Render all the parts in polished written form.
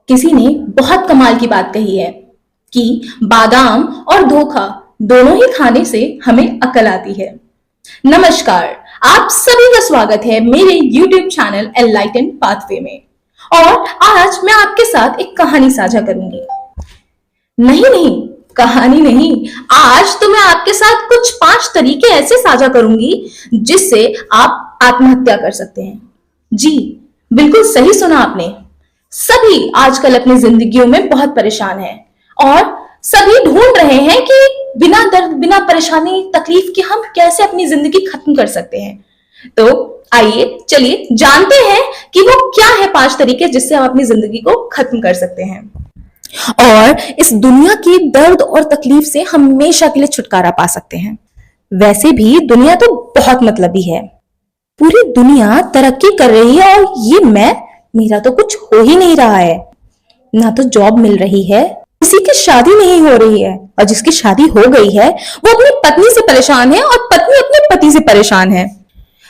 किसी ने बहुत कमाल की बात कही है कि बादाम और धोखा दोनों ही खाने से हमें अकल आती है। नमस्कार, आप सभी का स्वागत है मेरे YouTube चैनल एनलाइटन पाथवे में। और आज मैं आपके साथ एक कहानी साझा करूंगी। नहीं, कहानी नहीं, आज तो मैं आपके साथ कुछ 5 तरीके ऐसे साझा करूंगी जिससे आप आत्महत्या कर सकते हैं। जी, बिल्कुल सही सुना आपने। सभी आजकल अपनी जिंदगियों में बहुत परेशान हैं और सभी ढूंढ रहे हैं कि बिना दर्द, बिना परेशानी, तकलीफ के हम कैसे अपनी जिंदगी खत्म कर सकते हैं। तो आइए चलिए जानते हैं कि वो क्या है 5 तरीके जिससे हम अपनी जिंदगी को खत्म कर सकते हैं और इस दुनिया की दर्द और तकलीफ से हमेशा के लिए छुटकारा पा सकते हैं। वैसे भी दुनिया तो बहुत मतलबी है। पूरी दुनिया तरक्की कर रही है और ये मेरा तो कुछ हो ही नहीं रहा है। ना तो जॉब मिल रही है, किसी की शादी नहीं हो रही है और जिसकी शादी हो गई है वो अपनी पत्नी से परेशान है और पत्नी अपने पति से परेशान है।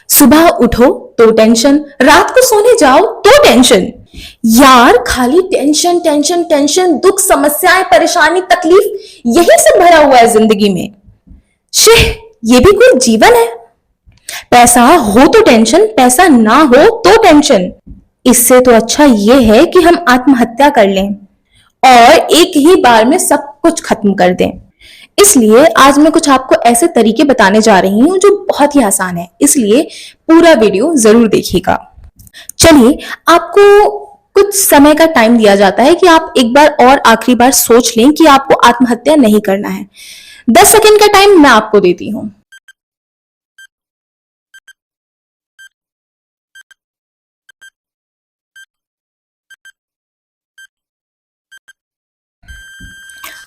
सुबह उठो तो टेंशन, रात को सोने जाओ तो टेंशन। यार खाली टेंशन टेंशन टेंशन, दुख, समस्याएं, परेशानी, तकलीफ, यही सब भरा हुआ है जिंदगी में। ये भी कोई जीवन है? पैसा हो तो टेंशन, पैसा ना हो तो टेंशन। इससे तो अच्छा ये है कि हम आत्महत्या कर लें और एक ही बार में सब कुछ खत्म कर दें। इसलिए आज मैं कुछ आपको ऐसे तरीके बताने जा रही हूं जो बहुत ही आसान है, इसलिए पूरा वीडियो जरूर देखिएगा। चलिए, आपको कुछ समय का टाइम दिया जाता है कि आप एक बार और आखिरी बार सोच लें कि आपको आत्महत्या नहीं करना है। 10 सेकंड का टाइम मैं आपको देती हूं।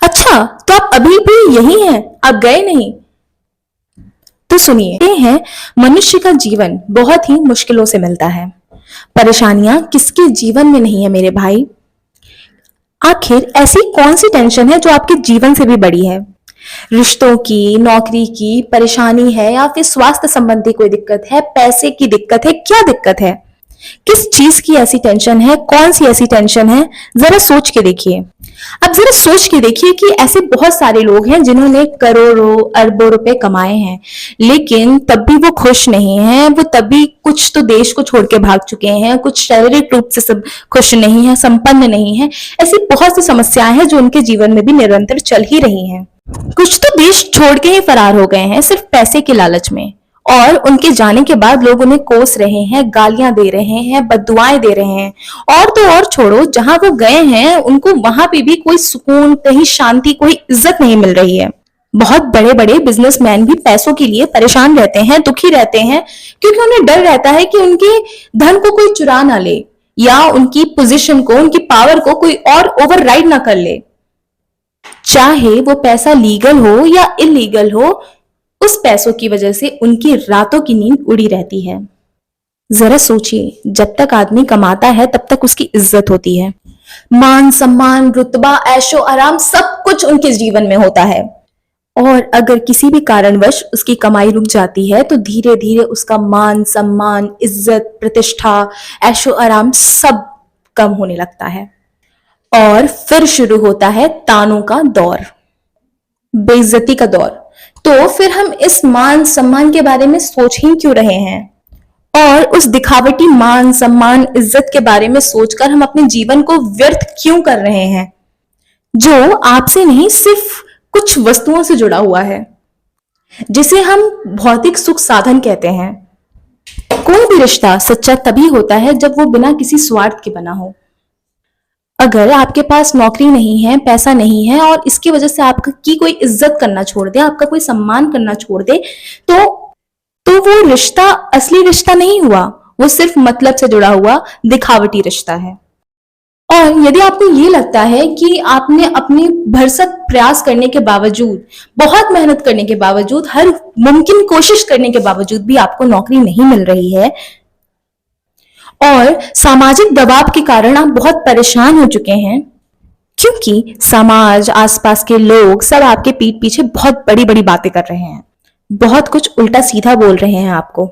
अच्छा, तो आप अभी भी यही हैं, आप गए नहीं? तो सुनिए, ये है मनुष्य का जीवन बहुत ही मुश्किलों से मिलता है। परेशानियां किसके जीवन में नहीं है मेरे भाई? आखिर ऐसी कौन सी टेंशन है जो आपके जीवन से भी बड़ी है? रिश्तों की, नौकरी की परेशानी है या फिर स्वास्थ्य संबंधी कोई दिक्कत है, पैसे की दिक्कत है, क्या दिक्कत है? किस चीज की ऐसी टेंशन है? कौन सी ऐसी टेंशन है? जरा सोच के देखिए। अब जरा सोच के देखिए कि ऐसे बहुत सारे लोग हैं जिन्होंने करोड़ों अरबों रुपए कमाए हैं, लेकिन तब भी वो खुश नहीं हैं। वो तभी कुछ तो देश को छोड़ के भाग चुके हैं, कुछ शारीरिक रूप से सब खुश नहीं है, संपन्न नहीं है। ऐसी बहुत सी समस्याएं हैं जो उनके जीवन में भी निरंतर चल ही रही हैं। कुछ तो देश छोड़ के ही फरार हो गए हैं सिर्फ पैसे के लालच में, और उनके जाने के बाद लोग उन्हें कोस रहे हैं, गालियां दे रहे हैं, बद्दुआएं दे रहे हैं। और तो और छोड़ो, जहां वो गए हैं उनको वहां पे भी कोई सुकून, कहीं शांति, कोई इज्जत नहीं मिल रही है। बहुत बड़े बड़े बिजनेसमैन भी पैसों के लिए परेशान रहते हैं, दुखी रहते हैं, क्योंकि उन्हें डर रहता है कि उनके धन को कोई चुरा ना ले या उनकी पोजीशन को, उनकी पावर को कोई और ओवरराइड ना कर ले। चाहे वो पैसा लीगल हो या इलीगल हो, उस पैसों की वजह से उनकी रातों की नींद उड़ी रहती है। जरा सोचिए, जब तक आदमी कमाता है तब तक उसकी इज्जत होती है, मान सम्मान, रुतबा, ऐशो आराम सब कुछ उनके जीवन में होता है। और अगर किसी भी कारणवश उसकी कमाई रुक जाती है तो धीरे धीरे उसका मान सम्मान, इज्जत, प्रतिष्ठा, ऐशो आराम सब कम होने लगता है और फिर शुरू होता है तानों का दौर, बेइज्जती का दौर। तो फिर हम इस मान सम्मान के बारे में सोच ही क्यों रहे हैं? और उस दिखावटी मान सम्मान, इज्जत के बारे में सोचकर हम अपने जीवन को व्यर्थ क्यों कर रहे हैं, जो आपसे नहीं, सिर्फ कुछ वस्तुओं से जुड़ा हुआ है, जिसे हम भौतिक सुख साधन कहते हैं। कोई भी रिश्ता सच्चा तभी होता है जब वो बिना किसी स्वार्थ के बना हो। अगर आपके पास नौकरी नहीं है, पैसा नहीं है और इसकी वजह से आपकी कोई इज्जत करना छोड़ दे, आपका कोई सम्मान करना छोड़ दे, तो वो रिश्ता असली रिश्ता नहीं हुआ, वो सिर्फ मतलब से जुड़ा हुआ दिखावटी रिश्ता है। और यदि आपको ये लगता है कि आपने अपनी भरसक प्रयास करने के बावजूद, बहुत मेहनत करने के बावजूद, हर मुमकिन कोशिश करने के बावजूद भी आपको नौकरी नहीं मिल रही है और सामाजिक दबाव के कारण आप बहुत परेशान हो चुके हैं, क्योंकि समाज, आसपास के लोग सब आपके पीठ पीछे बहुत बड़ी बड़ी बातें कर रहे हैं, बहुत कुछ उल्टा सीधा बोल रहे हैं आपको।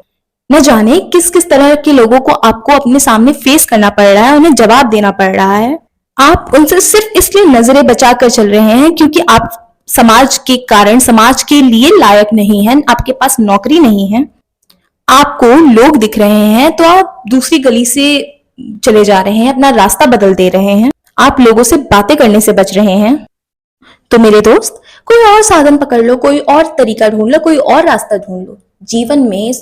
न जाने किस किस तरह के लोगों को आपको अपने सामने फेस करना पड़ रहा है, उन्हें जवाब देना पड़ रहा है। आप उनसे सिर्फ इसलिए नजरें बचा कर चल रहे हैं क्योंकि आप समाज के कारण, समाज के लिए लायक नहीं हैं, आपके पास नौकरी नहीं है, आपको लोग दिख रहे हैं तो आप दूसरी गली से चले जा रहे हैं, अपना रास्ता बदल दे रहे हैं, आप लोगों से बातें करने से बच रहे हैं। तो मेरे दोस्त, कोई और साधन पकड़ लो, कोई और तरीका ढूंढ लो, कोई और रास्ता ढूंढ लो। जीवन में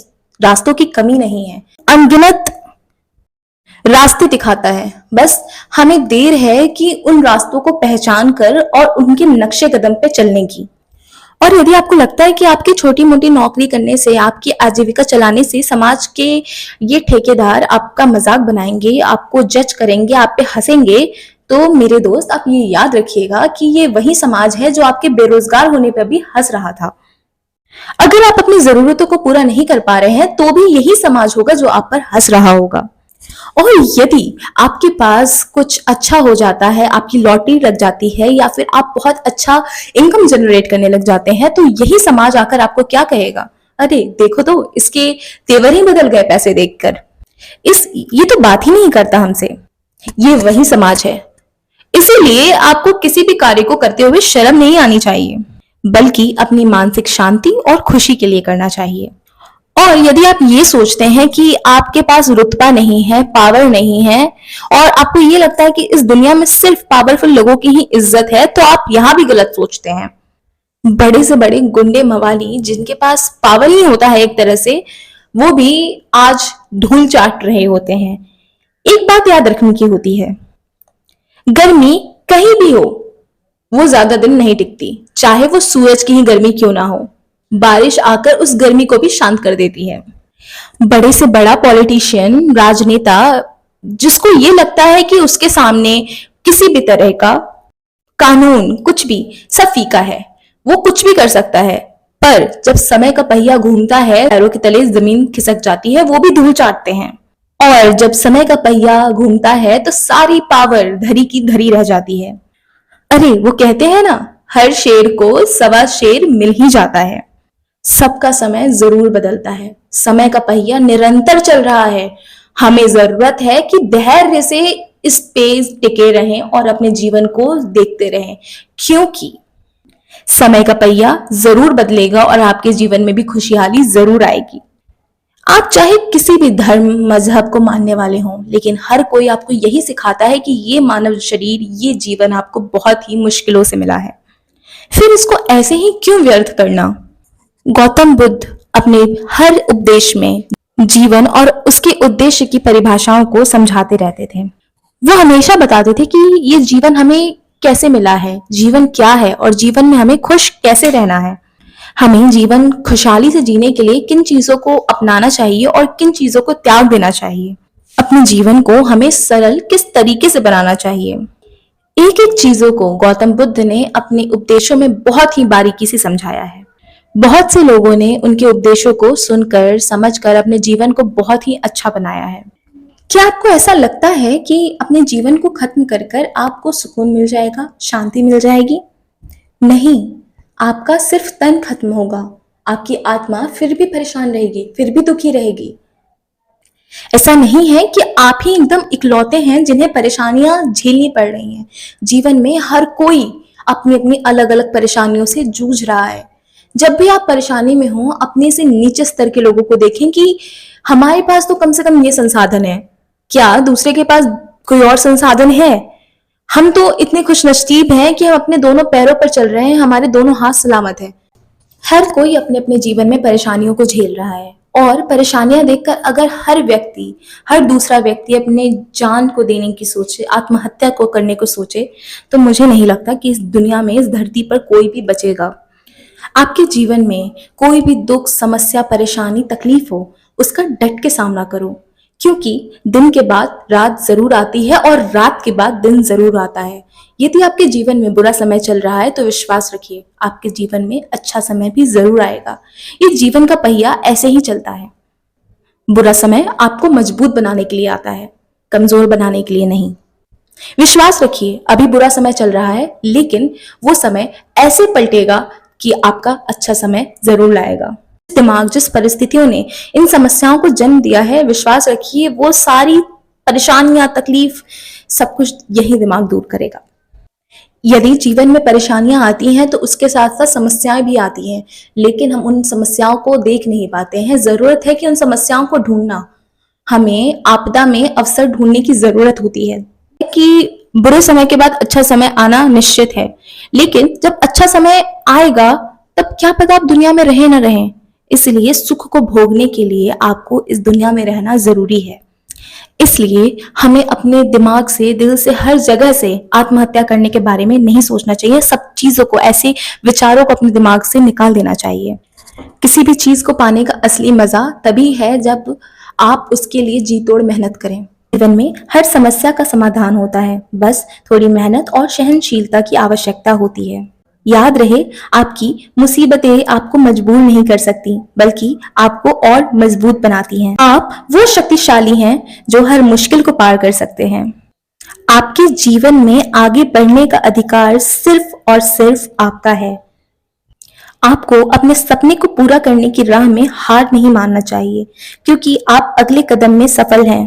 रास्तों की कमी नहीं है, अनगिनत रास्ते दिखाता है, बस हमें देर है कि उन रास्तों को पहचान कर और उनके नक्शे कदम पे चलने की। और यदि आपको लगता है कि आपकी छोटी मोटी नौकरी करने से, आपकी आजीविका चलाने से समाज के ये ठेकेदार आपका मजाक बनाएंगे, आपको जज करेंगे, आप पे हंसेंगे, तो मेरे दोस्त आप ये याद रखिएगा कि ये वही समाज है जो आपके बेरोजगार होने पर भी हंस रहा था। अगर आप अपनी जरूरतों को पूरा नहीं कर पा रहे हैं तो भी यही समाज होगा जो आप पर हंस रहा होगा। और यदि आपके पास कुछ अच्छा हो जाता है, आपकी लॉटरी लग जाती है या फिर आप बहुत अच्छा इनकम जनरेट करने लग जाते हैं, तो यही समाज आकर आपको क्या कहेगा? अरे देखो तो इसके तेवर ही बदल गए पैसे देखकर, ये तो बात ही नहीं करता हमसे। ये वही समाज है। इसीलिए आपको किसी भी कार्य को करते हुए शर्म नहीं आनी चाहिए, बल्कि अपनी मानसिक शांति और खुशी के लिए करना चाहिए। और यदि आप ये सोचते हैं कि आपके पास रुतबा नहीं है, पावर नहीं है, और आपको ये लगता है कि इस दुनिया में सिर्फ पावरफुल लोगों की ही इज्जत है, तो आप यहां भी गलत सोचते हैं। बड़े से बड़े गुंडे मवाली जिनके पास पावर ही होता है एक तरह से, वो भी आज धूल चाट रहे होते हैं। एक बात याद रखने की होती है, गर्मी कहीं भी हो वो ज्यादा दिन नहीं टिकती, चाहे वो सूरज की ही गर्मी क्यों ना हो। बारिश आकर उस गर्मी को भी शांत कर देती है। बड़े से बड़ा पॉलिटिशियन, राजनेता, जिसको ये लगता है कि उसके सामने किसी भी तरह का कानून, कुछ भी, सब फीका है, वो कुछ भी कर सकता है, पर जब समय का पहिया घूमता है, पैरों के तले जमीन खिसक जाती है, वो भी धूल चाटते हैं। और जब समय का पहिया घूमता है तो सारी पावर धरी की धरी रह जाती है। अरे वो कहते हैं ना, हर शेर को सवा शेर मिल ही जाता है। सबका समय जरूर बदलता है, समय का पहिया निरंतर चल रहा है। हमें जरूरत है कि धैर्य से इस पे टिके रहें और अपने जीवन को देखते रहें, क्योंकि समय का पहिया जरूर बदलेगा और आपके जीवन में भी खुशहाली जरूर आएगी। आप चाहे किसी भी धर्म मजहब को मानने वाले हों, लेकिन हर कोई आपको यही सिखाता है कि ये मानव शरीर, ये जीवन आपको बहुत ही मुश्किलों से मिला है, फिर इसको ऐसे ही क्यों व्यर्थ करना। गौतम बुद्ध अपने हर उपदेश में जीवन और उसके उद्देश्य की परिभाषाओं को समझाते रहते थे। वो हमेशा बताते थे कि ये जीवन हमें कैसे मिला है, जीवन क्या है और जीवन में हमें खुश कैसे रहना है। हमें जीवन खुशहाली से जीने के लिए किन चीजों को अपनाना चाहिए और किन चीजों को त्याग देना चाहिए। अपने जीवन को हमें सरल किस तरीके से बनाना चाहिए। एक एक चीजों को गौतम बुद्ध ने अपने उपदेशों में बहुत ही बारीकी से समझाया है। बहुत से लोगों ने उनके उपदेशों को सुनकर, समझकर अपने जीवन को बहुत ही अच्छा बनाया है। क्या आपको ऐसा लगता है कि अपने जीवन को खत्म कर कर आपको सुकून मिल जाएगा, शांति मिल जाएगी? नहीं, आपका सिर्फ तन खत्म होगा, आपकी आत्मा फिर भी परेशान रहेगी, फिर भी दुखी रहेगी। ऐसा नहीं है कि आप ही एकदम इकलौते हैं जिन्हें परेशानियां झेलनी पड़ रही हैं। जीवन में हर कोई अपनी अपनी अलग अलग परेशानियों से जूझ रहा है। जब भी आप परेशानी में हो, अपने से नीचे स्तर के लोगों को देखें कि हमारे पास तो कम से कम ये संसाधन है, क्या दूसरे के पास कोई और संसाधन है? हम तो इतने खुशनसीब हैं कि हम अपने दोनों पैरों पर चल रहे हैं, हमारे दोनों हाथ सलामत है। हर कोई अपने अपने जीवन में परेशानियों को झेल रहा है, और परेशानियां देखकर अगर हर दूसरा व्यक्ति अपने जान को देने की सोचे, आत्महत्या को करने को सोचे, तो मुझे नहीं लगता कि इस दुनिया में, इस धरती पर कोई भी बचेगा। आपके जीवन में कोई भी दुख, समस्या, परेशानी, तकलीफ हो, उसका डट के सामना करो, क्योंकि दिन के बाद रात जरूर आती है और रात के बाद दिन जरूर आता है। यदि आपके जीवन में बुरा समय चल रहा है तो विश्वास रखिए, आपके जीवन में अच्छा समय भी जरूर आएगा। ये जीवन का पहिया ऐसे ही चलता है। बुरा समय आपको मजबूत बनाने के लिए आता है, कमजोर बनाने के लिए नहीं। विश्वास रखिए, अभी बुरा समय चल रहा है, लेकिन वो समय ऐसे पलटेगा कि आपका अच्छा समय जरूर लाएगा। दिमाग, जिस परिस्थितियों ने इन समस्याओं को जन्म दिया है, विश्वास रखिए वो सारी परेशानियां, तकलीफ सब कुछ यही दिमाग दूर करेगा। यदि जीवन में परेशानियां आती हैं तो उसके साथ साथ समस्याएं भी आती हैं, लेकिन हम उन समस्याओं को देख नहीं पाते हैं। जरूरत है कि उन समस्याओं को ढूंढना, हमें आपदा में अवसर ढूंढने की जरूरत होती है कि बुरे समय के बाद अच्छा समय आना निश्चित है, लेकिन जब अच्छा समय आएगा तब क्या पता आप दुनिया में रहे ना रहें। इसलिए सुख को भोगने के लिए आपको इस दुनिया में रहना जरूरी है। इसलिए हमें अपने दिमाग से, दिल से, हर जगह से आत्महत्या करने के बारे में नहीं सोचना चाहिए। सब चीजों को, ऐसे विचारों को अपने दिमाग से निकाल देना चाहिए। किसी भी चीज को पाने का असली मजा तभी है जब आप उसके लिए जी तोड़ मेहनत करें। जीवन में हर समस्या का समाधान होता है, बस थोड़ी मेहनत और सहनशीलता की आवश्यकता होती है। याद रहे, आपकी मुसीबतें आपको मजबूर नहीं कर सकती, बल्कि आपको और मजबूत बनाती हैं। आप वो शक्तिशाली हैं जो हर मुश्किल को पार कर सकते हैं। आपके जीवन में आगे बढ़ने का अधिकार सिर्फ और सिर्फ आपका है। आपको अपने सपने को पूरा करने की राह में हार नहीं मानना चाहिए, क्योंकि आप अगले कदम में सफल हैं।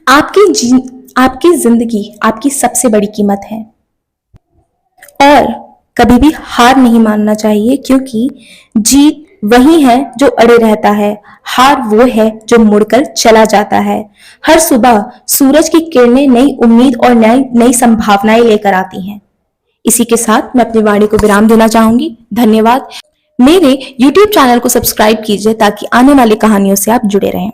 आपकी जिंदगी आपकी सबसे बड़ी कीमत है और कभी भी हार नहीं मानना चाहिए, क्योंकि जीत वही है जो अड़े रहता है, हार वो है जो मुड़कर चला जाता है। हर सुबह सूरज की किरणें नई उम्मीद और नई नई संभावनाएं लेकर आती हैं। इसी के साथ मैं अपनी वाणी को विराम देना चाहूंगी। धन्यवाद। मेरे YouTube चैनल को सब्सक्राइब कीजिए ताकि आने वाली कहानियों से आप जुड़े रहें।